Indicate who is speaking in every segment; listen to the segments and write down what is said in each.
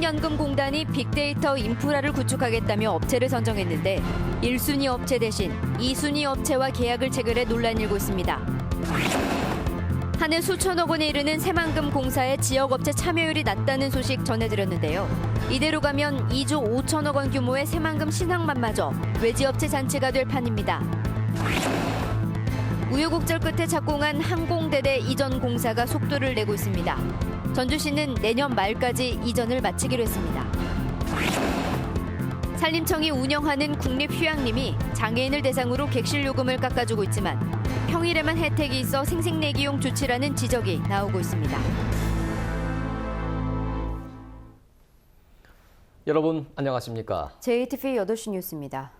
Speaker 1: 국민연금공단이 빅데이터 인프라를 구축하겠다며 업체를 선정했는데 1순위 업체 대신 2순위 업체와 계약을 체결해 논란이 일고 있습니다. 한 해 수천억 원에 이르는 새만금 공사의 지역업체 참여율이 낮다는 소식 전해드렸는데요. 이대로 가면 2조 5천억 원 규모의 새만금 신항만마저 외지업체 잔치가 될 판입니다. 우여곡절 끝에 착공한 항공대대 이전 공사가 속도를 내고 있습니다. 전주시는 내년 말까지 이전을 마치기로 했습니다. 산림청이 운영하는 국립휴양림이 장애인을 대상으로 객실 요금을 깎아주고 있지만 평일에만 혜택이 있어 생색내기용 조치라는 지적이 나오고 있습니다.
Speaker 2: 여러분 안녕하십니까?
Speaker 1: JTV 8시 뉴스입니다.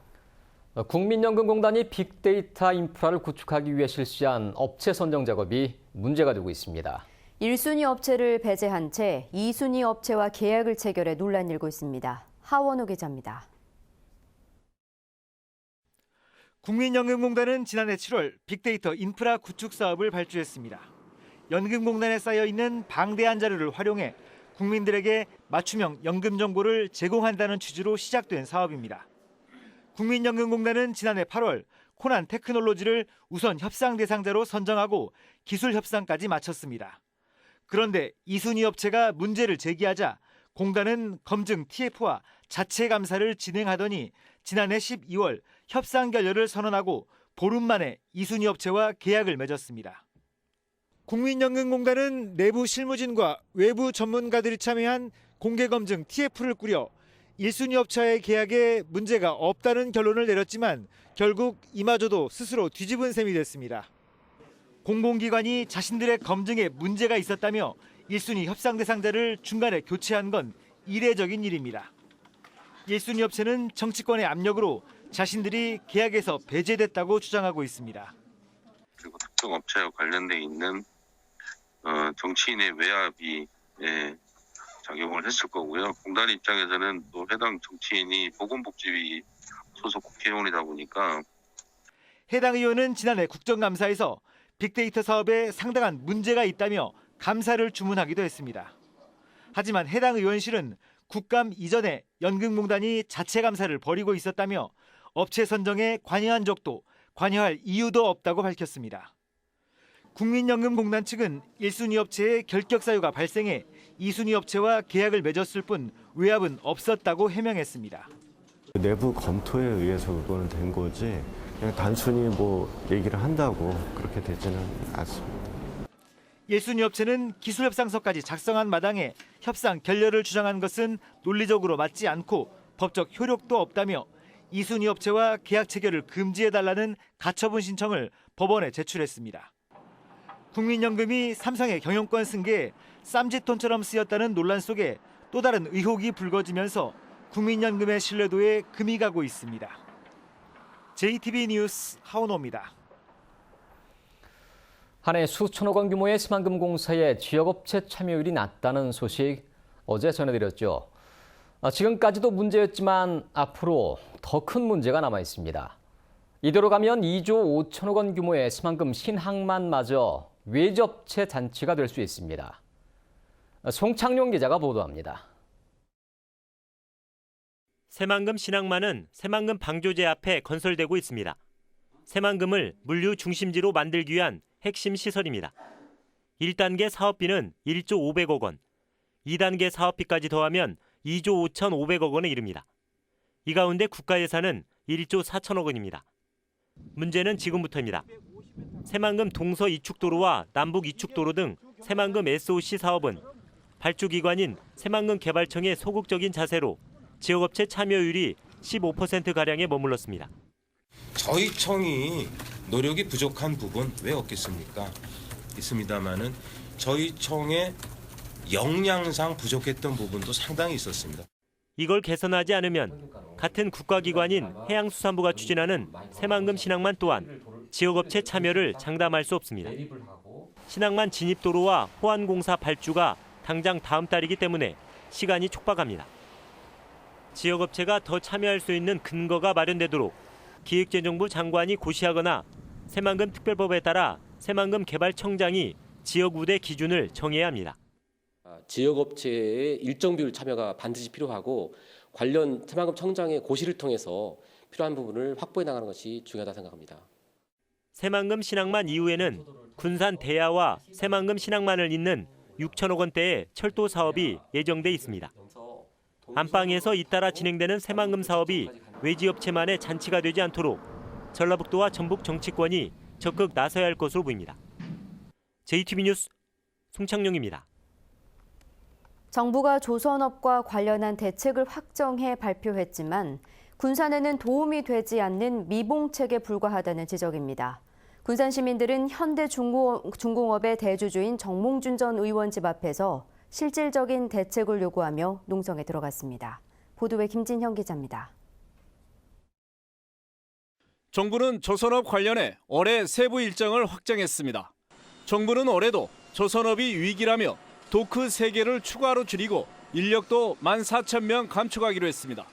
Speaker 2: 국민연금공단이 빅데이터 인프라를 구축하기 위해 실시한 업체 선정 작업이 문제가 되고 있습니다.
Speaker 1: 1순위 업체를 배제한 채 2순위 업체와 계약을 체결해 논란이 일고 있습니다. 하원우 기자입니다.
Speaker 3: 국민연금공단은 지난해 7월 빅데이터 인프라 구축 사업을 발주했습니다. 연금공단에 쌓여있는 방대한 자료를 활용해 국민들에게 맞춤형 연금 정보를 제공한다는 취지로 시작된 사업입니다. 국민연금공단은 지난해 8월 코난 테크놀로지를 우선 협상 대상자로 선정하고 기술 협상까지 마쳤습니다. 그런데 2순위 업체가 문제를 제기하자 공단은 검증 TF와 자체 감사를 진행하더니 지난해 12월 협상 결렬을 선언하고 보름 만에 2순위 업체와 계약을 맺었습니다. 국민연금공단은 내부 실무진과 외부 전문가들이 참여한 공개검증 TF를 꾸려 1순위 업체와의 계약에 문제가 없다는 결론을 내렸지만 결국 이마저도 스스로 뒤집은 셈이 됐습니다. 공공기관이 자신들의 검증에 문제가 있었다며 1순위 협상 대상자를 중간에 교체한 건 이례적인 일입니다. 1순위 업체는 정치권의 압력으로 자신들이 계약에서 배제됐다고 주장하고 있습니다.
Speaker 4: 그리고 특정 업체와 관련돼 있는 정치인의 외압이 작용을 했을 거고요. 공단 입장에서는 또 해당 정치인이 보건복지위 소속 국회의원이다 보니까
Speaker 3: 해당 의원은 지난해 국정감사에서 빅데이터 사업에 상당한 문제가 있다며 감사를 주문하기도 했습니다. 하지만 해당 의원실은 국감 이전에 연금공단이 자체 감사를 벌이고 있었다며 업체 선정에 관여한 적도 관여할 이유도 없다고 밝혔습니다. 국민연금공단 측은 1순위 업체의 결격 사유가 발생해 2순위 업체와 계약을 맺었을 뿐 외압은 없었다고 해명했습니다.
Speaker 5: 내부 검토에 의해서 그거는 된 거지 그냥 단순히 얘기를 한다고 그렇게 되지는 않습니다.
Speaker 3: 1순위 업체는 기술협상서까지 작성한 마당에 협상 결렬을 주장한 것은 논리적으로 맞지 않고 법적 효력도 없다며 2순위 업체와 계약 체결을 금지해달라는 가처분 신청을 법원에 제출했습니다. 국민연금이 삼성의 경영권 승계에 쌈짓돈처럼 쓰였다는 논란 속에 또 다른 의혹이 불거지면서 국민연금의 신뢰도에 금이 가고 있습니다. JTB 뉴스 하원호입니다.
Speaker 2: 한 해 수천억 원 규모의 새만금 공사에 지역업체 참여율이 낮다는 소식 어제 전해드렸죠. 지금까지도 문제였지만 앞으로 더 큰 문제가 남아 있습니다. 이대로 가면 2조 5천억 원 규모의 새만금 신항만마저 외지업체 잔치가 될 수 있습니다. 송창용 기자가 보도합니다.
Speaker 6: 새만금 신항만은 새만금 방조제 앞에 건설되고 있습니다. 새만금을 물류 중심지로 만들기 위한 핵심 시설입니다. 1단계 사업비는 1조 500억 원, 2단계 사업비까지 더하면 2조 5,500억 원에 이릅니다. 이 가운데 국가 예산은 1조 4천억 원입니다. 문제는 지금부터입니다. 새만금 동서 이축도로와 남북 이축도로 등 새만금 SOC 사업은 발주기관인 새만금 개발청의 소극적인 자세로 지역업체 참여율이 15%가량에 머물렀습니다.
Speaker 7: 저희 청이 노력이 부족한 부분 왜 없겠습니까? 있습니다만은 저희 청의 역량상 부족했던 부분도 상당히 있었습니다.
Speaker 6: 이걸 개선하지 않으면 같은 국가기관인 해양수산부가 추진하는 새만금 신항만 또한 지역업체 참여를 장담할 수 없습니다. 신항만 진입도로와 호안공사 발주가 당장 다음 달이기 때문에 시간이 촉박합니다. 지역업체가 더 참여할 수 있는 근거가 마련되도록 기획재정부 장관이 고시하거나 새만금 특별법에 따라 새만금 개발청장이 지역 우대 기준을 정해야 합니다.
Speaker 8: 지역업체의 일정 비율 참여가 반드시 필요하고 관련 새만금 청장의 고시를 통해서 필요한 부분을 확보해 나가는 것이 중요하다 생각합니다.
Speaker 6: 새만금 신항만 이후에는 군산 대야와 새만금 신항만을 잇는 6천억 원대의 철도 사업이 예정돼 있습니다. 안방에서 잇따라 진행되는 새만금 사업이 외지업체만의 잔치가 되지 않도록 전라북도와 전북 정치권이 적극 나서야 할 것으로 보입니다. JTB 뉴스 송창용입니다.
Speaker 1: 정부가 조선업과 관련한 대책을 확정해 발표했지만 군산에는 도움이 되지 않는 미봉책에 불과하다는 지적입니다. 군산 시민들은 현대중공업의 대주주인 정몽준 전 의원 집 앞에서 실질적인 대책을 요구하며 농성에 들어갔습니다. 보도에 김진형 기자입니다.
Speaker 9: 정부는 조선업 관련해 올해 세부 일정을 확정했습니다. 정부는 올해도 조선업이 위기라며 도크 3개를 추가로 줄이고 인력도 14,000명 감축하기로 했습니다.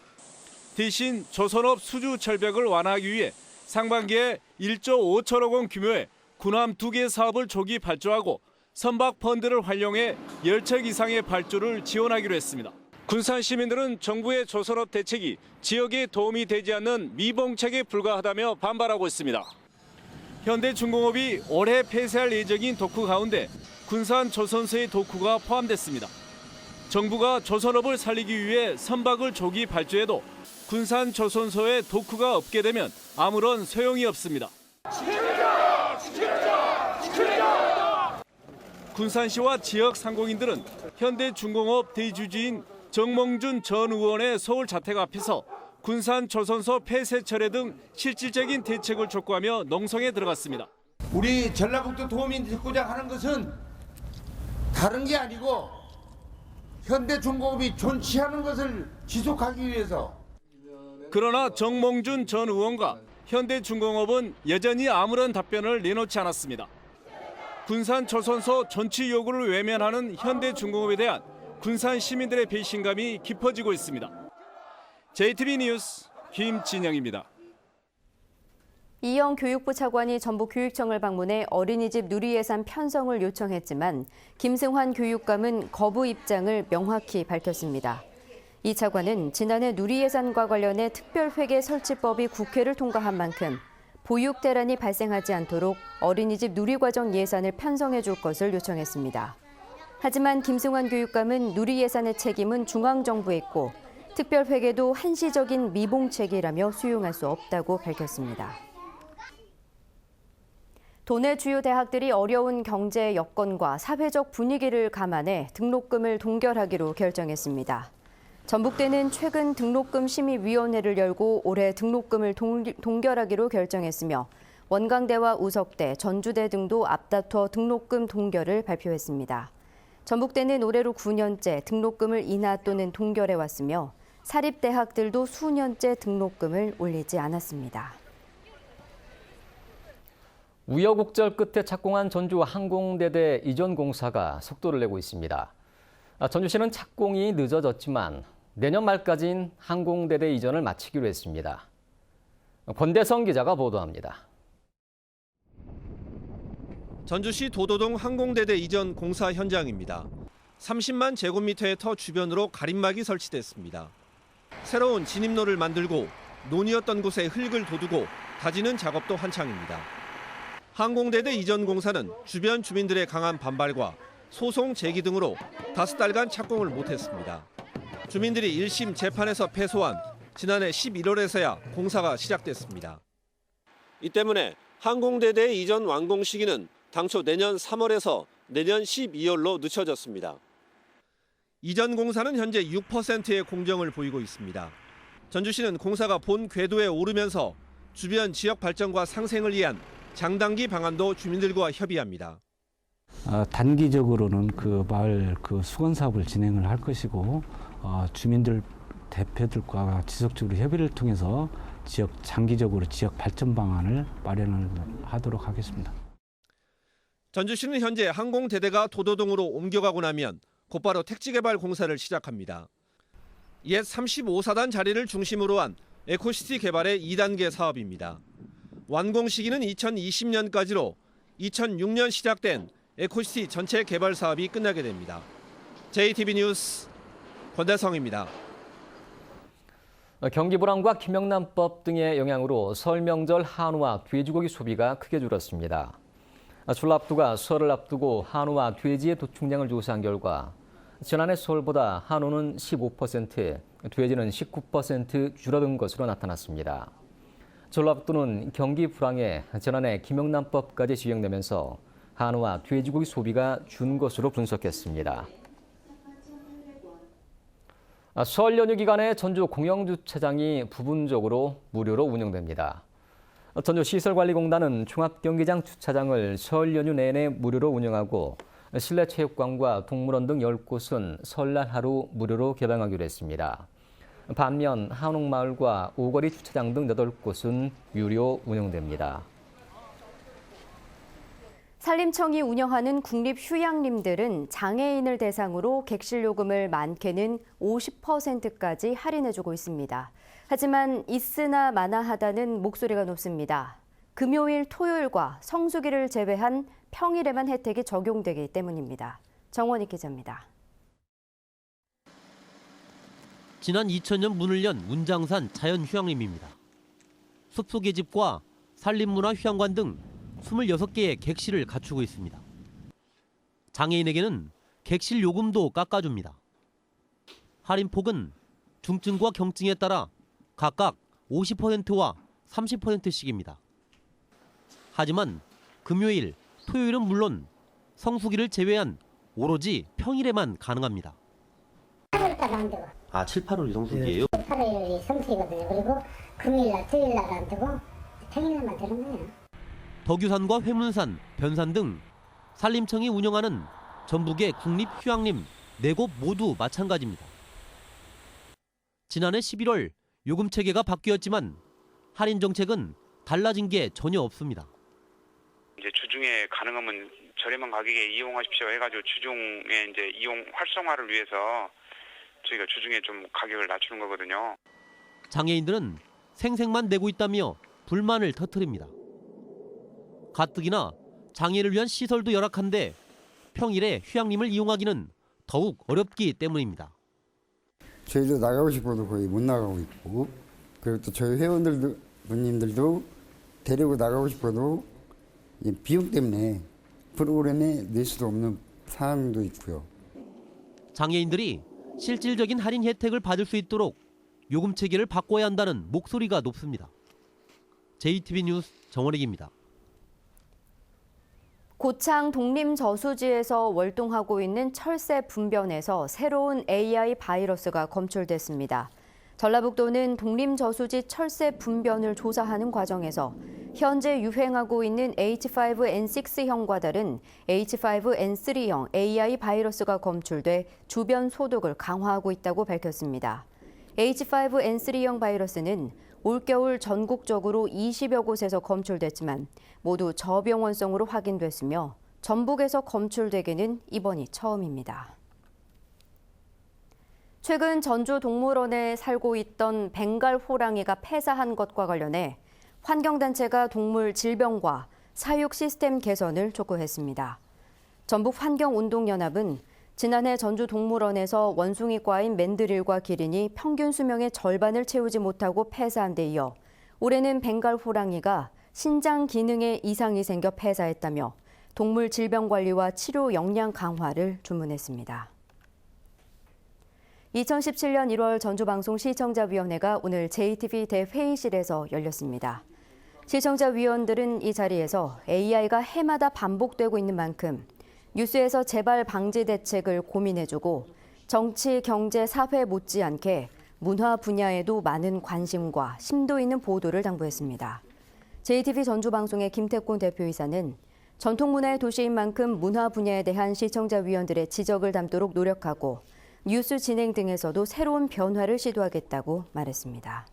Speaker 9: 대신 조선업 수주 절벽을 완화하기 위해 상반기에 1조 5천억 원 규모의 군함 2개 사업을 조기 발주하고 선박 펀드를 활용해 10척 이상의 발주를 지원하기로 했습니다. 군산 시민들은 정부의 조선업 대책이 지역에 도움이 되지 않는 미봉책에 불과하다며 반발하고 있습니다. 현대중공업이 올해 폐쇄할 예정인 도크 가운데 군산 조선소의 도크가 포함됐습니다. 정부가 조선업을 살리기 위해 선박을 조기 발주해도 군산 조선소에 도크가 없게 되면 아무런 소용이 없습니다. 군산시와 지역 상공인들은 현대중공업 대주주인 정몽준 전 의원의 서울 자택 앞에서 군산 조선소 폐쇄 철회 등 실질적인 대책을 촉구하며 농성에 들어갔습니다.
Speaker 10: 우리 전라북도 도민이 듣고자 하는 것은 다른 게 아니고 현대중공업이 존치하는 것을 지속하기 위해서.
Speaker 9: 그러나 정몽준 전 의원과 현대중공업은 여전히 아무런 답변을 내놓지 않았습니다. 군산 조선소 존치 요구를 외면하는 현대중공업에 대한 군산 시민들의 배신감이 깊어지고 있습니다. JTB 뉴스 김진영입니다.
Speaker 1: 이영 교육부 차관이 전북교육청을 방문해 어린이집 누리예산 편성을 요청했지만 김승환 교육감은 거부 입장을 명확히 밝혔습니다. 이 차관은 지난해 누리예산과 관련해 특별회계 설치법이 국회를 통과한 만큼 보육 대란이 발생하지 않도록 어린이집 누리과정 예산을 편성해 줄 것을 요청했습니다. 하지만 김승환 교육감은 누리예산의 책임은 중앙정부에 있고 특별회계도 한시적인 미봉책이라며 수용할 수 없다고 밝혔습니다. 도내 주요 대학들이 어려운 경제 여건과 사회적 분위기를 감안해 등록금을 동결하기로 결정했습니다. 전북대는 최근 등록금 심의위원회를 열고 올해 등록금을 동결하기로 결정했으며 원광대와 우석대, 전주대 등도 앞다퉈 등록금 동결을 발표했습니다. 전북대는 올해로 9년째 등록금을 인하 또는 동결해왔으며 사립대학들도 수년째 등록금을 올리지 않았습니다.
Speaker 2: 우여곡절 끝에 착공한 전주 항공대대 이전 공사가 속도를 내고 있습니다. 전주시는 착공이 늦어졌지만 내년 말까지는 항공대대 이전을 마치기로 했습니다. 권대성 기자가 보도합니다.
Speaker 11: 전주시 도도동 항공대대 이전 공사 현장입니다. 30만 제곱미터의 터 주변으로 가림막이 설치됐습니다. 새로운 진입로를 만들고 논이었던 곳에 흙을 돋우고 다지는 작업도 한창입니다. 항공대대 이전 공사는 주변 주민들의 강한 반발과 소송 제기 등으로 5달간 착공을 못했습니다. 주민들이 1심 재판에서 패소한 지난해 11월에서야 공사가 시작됐습니다. 이 때문에 항공대대 이전 완공 시기는 당초 내년 3월에서 내년 12월로 늦춰졌습니다. 이전 공사는 현재 6%의 공정을 보이고 있습니다. 전주시는 공사가 본 궤도에 오르면서 주변 지역 발전과 상생을 위한 장단기 방안도 주민들과 협의합니다.
Speaker 12: 단기적으로는 그 마을 수건 사업을 진행을 할 것이고 주민들 대표들과 지속적으로 협의를 통해서 장기적으로 지역 발전 방안을 마련을 하도록 하겠습니다.
Speaker 11: 전주시는 현재 항공대대가 도도동으로 옮겨가고 나면 곧바로 택지개발 공사를 시작합니다. 옛 35사단 자리를 중심으로 한 에코시티 개발의 2단계 사업입니다. 완공 시기는 2020년까지로 2006년 시작된 에코시티 전체 개발 사업이 끝나게 됩니다. JTB 뉴스 권대성입니다.
Speaker 2: 경기 불황과 김영란법 등의 영향으로 설 명절 한우와 돼지고기 소비가 크게 줄었습니다. 전라북도가 설을 앞두고 한우와 돼지의 도축량을 조사한 결과 지난해 설보다 한우는 15%, 돼지는 19% 줄어든 것으로 나타났습니다. 전라북도는 경기 불황에 지난해 김영란법까지 시행되면서 한우와 돼지고기 소비가 준 것으로 분석했습니다. 설 연휴 기간에 전주 공영주차장이 부분적으로 무료로 운영됩니다. 전주시설관리공단은 종합경기장 주차장을 설 연휴 내내 무료로 운영하고 실내 체육관과 동물원 등 10곳은 설날 하루 무료로 개방하기로 했습니다. 반면 한옥마을과 오거리 주차장 등 8곳은 유료 운영됩니다.
Speaker 1: 산림청이 운영하는 국립휴양림들은 장애인을 대상으로 객실요금을 많게는 50%까지 할인해주고 있습니다. 하지만 있으나 마나하다는 목소리가 높습니다. 금요일, 토요일과 성수기를 제외한 평일에만 혜택이 적용되기 때문입니다. 정원익 기자입니다.
Speaker 13: 지난 2000년 문을 연 문장산 자연휴양림입니다. 숲속의 집과 산림문화휴양관 등 26개의 객실을 갖추고 있습니다. 장애인에게는 객실 요금도 깎아줍니다. 할인폭은 중증과 경증에 따라 각각 50%와 30%씩입니다. 하지만 금요일, 토요일은 물론 성수기를 제외한 오로지 평일에만 가능합니다.
Speaker 14: 8월달 안 되고.
Speaker 13: 아, 7, 8월 성수기예요?
Speaker 14: 8월이 성수기거든요. 그리고 금요일날, 토요일날 안 되고 평일날만 되는 거예요.
Speaker 13: 덕유산과 회문산, 변산 등 산림청이 운영하는 전북의 국립휴양림 4곳 모두 마찬가지입니다. 지난해 11월 요금 체계가 바뀌었지만 할인 정책은 달라진 게 전혀 없습니다.
Speaker 15: 이제 주중에 가능하면 저렴한 가격에 이용하십시오 해가지고 주중에 이제 이용 활성화를 위해서 저희가 주중에 좀 가격을 낮추는 거거든요.
Speaker 13: 장애인들은 생색만 내고 있다며 불만을 터뜨립니다. 가뜩이나 장애를 위한 시설도 열악한데 평일에 휴양림을 이용하기는 더욱 어렵기 때문입니다.
Speaker 16: 저희도 나가고 싶어도 거의 못 나가고 있고, 그리고 또 저희 회원들도 분님들도 데리고 나가고 싶어도 비용 때문에 프로그램에 낼 수도 없는 상황도 있고요.
Speaker 13: 장애인들이 실질적인 할인 혜택을 받을 수 있도록 요금 체계를 바꿔야 한다는 목소리가 높습니다. JTB 뉴스 정원익입니다.
Speaker 1: 고창 독림저수지에서 월동하고 있는 철새 분변에서 새로운 AI 바이러스가 검출됐습니다. 전라북도는 독림저수지 철새 분변을 조사하는 과정에서 현재 유행하고 있는 H5N6형과 다른 H5N3형 AI 바이러스가 검출돼 주변 소독을 강화하고 있다고 밝혔습니다. H5N3형 바이러스는 올겨울 전국적으로 20여 곳에서 검출됐지만 모두 저병원성으로 확인됐으며 전북에서 검출되기는 이번이 처음입니다. 최근 전주 동물원에 살고 있던 벵갈 호랑이가 폐사한 것과 관련해 환경단체가 동물 질병과 사육 시스템 개선을 촉구했습니다. 전북환경운동연합은 지난해 전주 동물원에서 원숭이과인 맨드릴과 기린이 평균 수명의 절반을 채우지 못하고 폐사한 데 이어 올해는 벵갈 호랑이가 신장 기능에 이상이 생겨 폐사했다며 동물 질병관리와 치료 역량 강화를 주문했습니다. 2017년 1월 전주방송 시청자위원회가 오늘 JTB 대회의실에서 열렸습니다. 시청자위원들은 이 자리에서 AI가 해마다 반복되고 있는 만큼 뉴스에서 재발 방지 대책을 고민해주고 정치, 경제, 사회 못지않게 문화 분야에도 많은 관심과 심도 있는 보도를 당부했습니다. JTB 전주방송의 김태곤 대표이사는 전통문화의 도시인 만큼 문화 분야에 대한 시청자위원들의 지적을 담도록 노력하고 뉴스 진행 등에서도 새로운 변화를 시도하겠다고 말했습니다.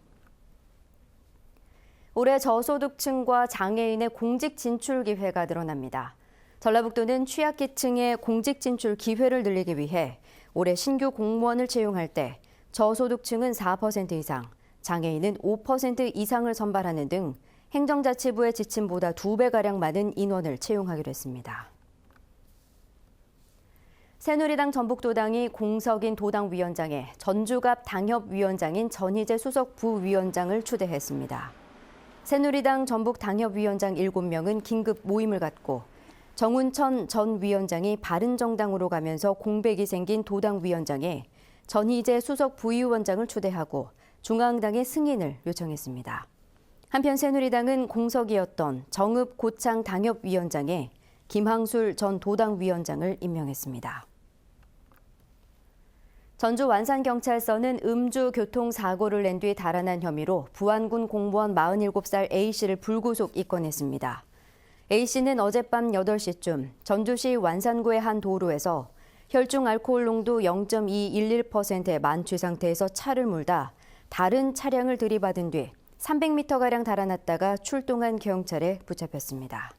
Speaker 1: 올해 저소득층과 장애인의 공직 진출 기회가 늘어납니다. 전라북도는 취약계층의 공직 진출 기회를 늘리기 위해 올해 신규 공무원을 채용할 때 저소득층은 4% 이상, 장애인은 5% 이상을 선발하는 등 행정자치부의 지침보다 2배가량 많은 인원을 채용하기로 했습니다. 새누리당 전북도당이 공석인 도당위원장에 전주갑 당협위원장인 전희재 수석 부위원장을 추대했습니다. 새누리당 전북 당협위원장 7명은 긴급 모임을 갖고 정운천 전 위원장이 바른정당으로 가면서 공백이 생긴 도당위원장에 전희재 수석 부위원장을 추대하고 중앙당의 승인을 요청했습니다. 한편 새누리당은 공석이었던 정읍 고창 당협위원장에 김항술 전 도당위원장을 임명했습니다. 전주 완산경찰서는 음주 교통사고를 낸 뒤 달아난 혐의로 부안군 공무원 47살 A씨를 불구속 입건했습니다. A씨는 어젯밤 8시쯤 전주시 완산구의 한 도로에서 혈중 알코올 농도 0.211%의 만취 상태에서 차를 몰다 다른 차량을 들이받은 뒤 300m가량 달아났다가 출동한 경찰에 붙잡혔습니다.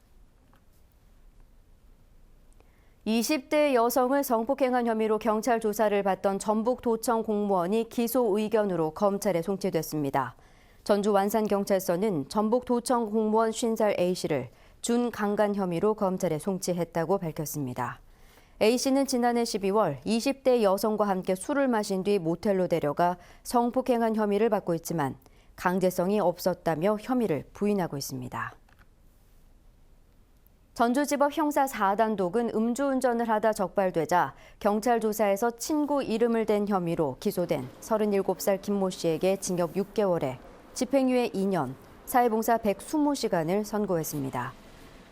Speaker 1: 20대 여성을 성폭행한 혐의로 경찰 조사를 받던 전북도청 공무원이 기소 의견으로 검찰에 송치됐습니다. 전주 완산경찰서는 전북도청 공무원 50살 A씨를 준강간 혐의로 검찰에 송치했다고 밝혔습니다. A씨는 지난해 12월 20대 여성과 함께 술을 마신 뒤 모텔로 데려가 성폭행한 혐의를 받고 있지만 강제성이 없었다며 혐의를 부인하고 있습니다. 전주지법 형사 4단독은 음주운전을 하다 적발되자 경찰 조사에서 친구 이름을 댄 혐의로 기소된 37살 김모 씨에게 징역 6개월에 집행유예 2년, 사회봉사 120시간을 선고했습니다.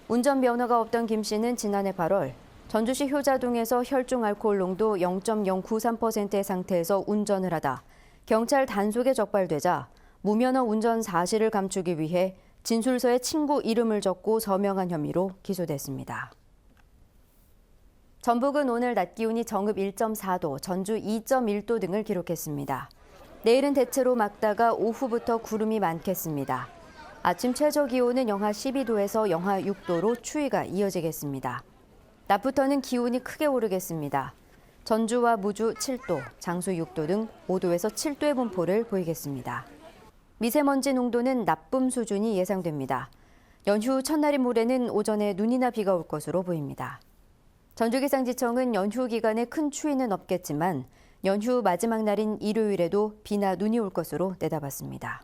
Speaker 1: 운전면허가 없던 김 씨는 지난해 8월 전주시 효자동에서 혈중 알코올 농도 0.093%의 상태에서 운전을 하다 경찰 단속에 적발되자 무면허 운전 사실을 감추기 위해 진술서에 친구 이름을 적고 서명한 혐의로 기소됐습니다. 전북은 오늘 낮 기온이 정읍 1.4도, 전주 2.1도 등을 기록했습니다. 내일은 대체로 맑다가 오후부터 구름이 많겠습니다. 아침 최저 기온은 영하 12도에서 영하 6도로 추위가 이어지겠습니다. 낮부터는 기온이 크게 오르겠습니다. 전주와 무주 7도, 장수 6도 등 5도에서 7도의 분포를 보이겠습니다. 미세먼지 농도는 나쁨 수준이 예상됩니다. 연휴 첫날인 모레는 오전에 눈이나 비가 올 것으로 보입니다. 전주기상지청은 연휴 기간에 큰 추위는 없겠지만 연휴 마지막 날인 일요일에도 비나 눈이 올 것으로 내다봤습니다.